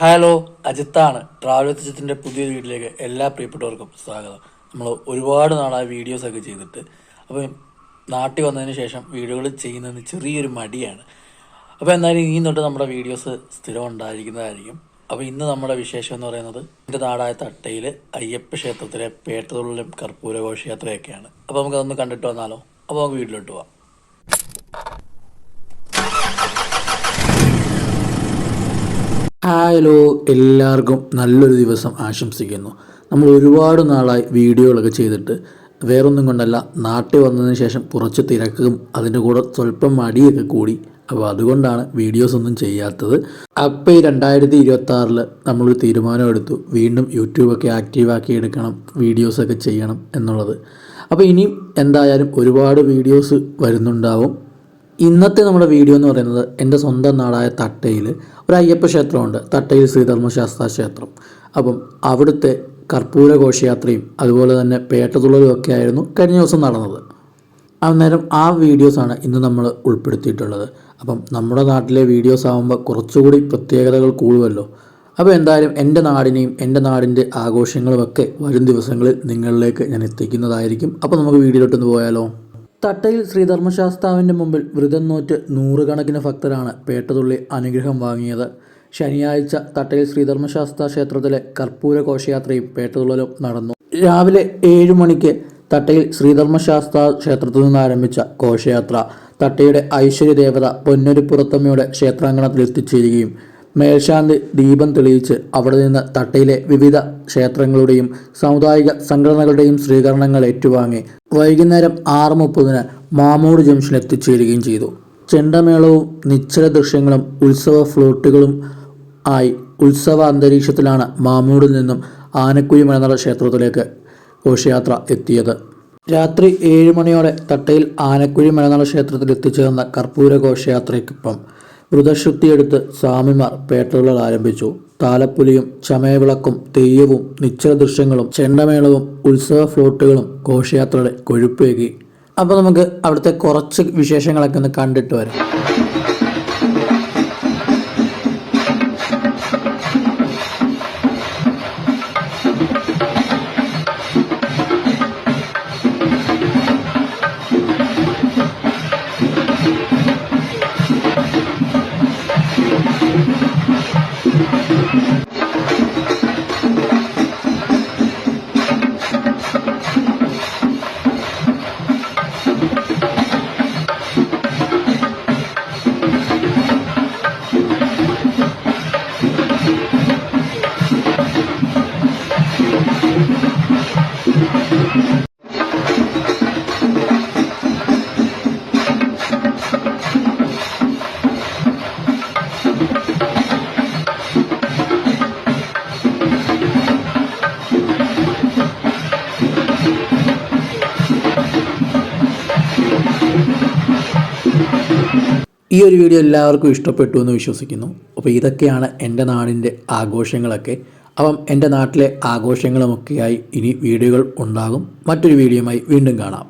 Hello, അജിത്താണ്. Travel അജിത്തിൻ്റെ പുതിയൊരു വീട്ടിലേക്ക് എല്ലാ പ്രിയപ്പെട്ടവർക്കും സ്വാഗതം. നമ്മൾ ഒരുപാട് നാളായി വീഡിയോസൊക്കെ ചെയ്തിട്ട്, അപ്പം നാട്ടിൽ വന്നതിന് ശേഷം വീഡിയോകൾ ചെയ്യുന്നതിന് ചെറിയൊരു മടിയാണ്. അപ്പോൾ എന്തായാലും ഇനി തൊട്ട് നമ്മുടെ വീഡിയോസ് സ്ഥിരം ഉണ്ടായിരിക്കുന്നതായിരിക്കും. അപ്പോൾ ഇന്ന് നമ്മുടെ വിശേഷം എന്ന് പറയുന്നത് എൻ്റെ നാടായ തട്ടയിൽ അയ്യപ്പ ക്ഷേത്രത്തിലെ പേട്ടതുള്ളിലും കർപ്പൂര ഘോഷയാത്രയൊക്കെയാണ്. അപ്പോൾ നമുക്കതൊന്ന് കണ്ടിട്ട് വന്നാലോ? അപ്പോൾ നമുക്ക് വീട്ടിലോട്ട് പോവാം. ഹലോ, എല്ലാവർക്കും നല്ലൊരു ദിവസം ആശംസിക്കുന്നു. നമ്മൾ ഒരുപാട് നാളായി വീഡിയോകളൊക്കെ ചെയ്തിട്ട് വേറൊന്നും കൊണ്ടല്ല, നാട്ടിൽ വന്നതിന് ശേഷം കുറച്ച് തിരക്കും അതിൻ്റെ കൂടെ സ്വല്പം മടിയൊക്കെ കൂടി. അപ്പോൾ അതുകൊണ്ടാണ് വീഡിയോസൊന്നും ചെയ്യാത്തത്. അപ്പോൾ ഈ 2026 നമ്മളൊരു തീരുമാനമെടുത്തു, വീണ്ടും യൂട്യൂബൊക്കെ ആക്റ്റീവാക്കി എടുക്കണം, വീഡിയോസൊക്കെ ചെയ്യണം എന്നുള്ളത്. അപ്പോൾ ഇനിയും എന്തായാലും ഒരുപാട് വീഡിയോസ് വരുന്നുണ്ടാവും. ഇന്നത്തെ നമ്മുടെ വീഡിയോ എന്ന് പറയുന്നത് എൻ്റെ സ്വന്തം നാടായ തട്ടയിൽ ഒരു അയ്യപ്പ ക്ഷേത്രമുണ്ട്, തട്ടയിൽ ശ്രീധർമ്മശാസ്താ ക്ഷേത്രം. അപ്പം അവിടുത്തെ കർപ്പൂര ഘോഷയാത്രയും അതുപോലെ തന്നെ പേട്ടതുള്ളലും ഒക്കെ ആയിരുന്നു കഴിഞ്ഞ ദിവസം നടന്നത്. അന്നേരം ആ വീഡിയോസാണ് ഇന്ന് നമ്മൾ ഉൾപ്പെടുത്തിയിട്ടുള്ളത്. അപ്പം നമ്മുടെ നാട്ടിലെ വീഡിയോസ് ആകുമ്പോൾ കുറച്ചുകൂടി പ്രത്യേകതകൾ കൂടുമല്ലോ. അപ്പോൾ എന്തായാലും എൻ്റെ നാടിനെയും എൻ്റെ നാടിൻ്റെ ആഘോഷങ്ങളുമൊക്കെ വരും ദിവസങ്ങളിൽ നിങ്ങളിലേക്ക് ഞാൻ എത്തിക്കുന്നതായിരിക്കും. അപ്പോൾ നമുക്ക് വീഡിയോയിലോട്ടൊന്ന് പോയാലോ? തട്ടയിൽ ശ്രീധർമ്മശാസ്താവിൻ്റെ മുമ്പിൽ വ്രതം നോറ്റ് നൂറുകണക്കിന് ഭക്തരാണ് പേട്ടതുള്ളി അനുഗ്രഹം വാങ്ങിയത്. ശനിയാഴ്ച തട്ടയിൽ ശ്രീധർമ്മശാസ്താ ക്ഷേത്രത്തിലെ കർപ്പൂര ഘോഷയാത്രയും പേട്ടതുള്ളലും നടന്നു. രാവിലെ 7 മണിക്ക് തട്ടയിൽ ശ്രീധർമ്മശാസ്താ ക്ഷേത്രത്തിൽ നിന്ന് ആരംഭിച്ച ഘോഷയാത്ര തട്ടയുടെ ഐശ്വര്യദേവത പൊന്നരിപ്പുറത്തമ്മയുടെ ക്ഷേത്രാങ്കണത്തിൽ എത്തിച്ചേരുകയും മേൽശാന്തി ദീപം തെളിയിച്ച് അവിടെ നിന്ന് തട്ടയിലെ വിവിധ ക്ഷേത്രങ്ങളുടെയും സാമുദായിക സംഘടനകളുടെയും സ്വീകരണങ്ങൾ ഏറ്റുവാങ്ങി വൈകുന്നേരം 6:30 മാമൂട് ജംഗ്ഷനിൽ എത്തിച്ചേരുകയും ചെയ്തു. ചെണ്ടമേളവും നിശ്ചല ദൃശ്യങ്ങളും ഉത്സവ ഫ്ലോട്ടുകളും ആയി ഉത്സവ അന്തരീക്ഷത്തിലാണ് മാമൂടിൽ നിന്നും ആനക്കുഴി മലനട ക്ഷേത്രത്തിലേക്ക് ഘോഷയാത്ര എത്തിയത്. രാത്രി 7 മണിയോടെ തട്ടയിൽ ആനക്കുഴി മലനട ക്ഷേത്രത്തിൽ എത്തിച്ചേർന്ന കർപ്പൂര ഘോഷയാത്രയ്ക്കൊപ്പം വ്രതശുദ്ധിയെടുത്ത് സ്വാമിമാർ പേട്ടതുള്ളൽ ആരംഭിച്ചു. താലപ്പൊലിയും ചമയവിളക്കും തെയ്യവും നിശ്ചല ദൃശ്യങ്ങളും ചെണ്ടമേളവും ഉത്സവ ഫ്ലോട്ടുകളും ഘോഷയാത്രയുടെ കൊഴുപ്പേകി. അപ്പോൾ നമുക്ക് അവിടുത്തെ കുറച്ച് വിശേഷങ്ങളൊക്കെ ഒന്ന് കണ്ടിട്ട് വരാം. ഈ ഒരു വീഡിയോ എല്ലാവർക്കും ഇഷ്ടപ്പെട്ടു എന്ന് വിശ്വസിക്കുന്നു. അപ്പോൾ ഇതൊക്കെയാണ് എൻ്റെ നാടിൻ്റെ ആഘോഷങ്ങളൊക്കെ. അപ്പം എൻ്റെ നാട്ടിലെ ആഘോഷങ്ങളുമൊക്കെയായി ഇനി വീഡിയോകൾ ഉണ്ടാകും. മറ്റൊരു വീഡിയോയുമായി വീണ്ടും കാണാം.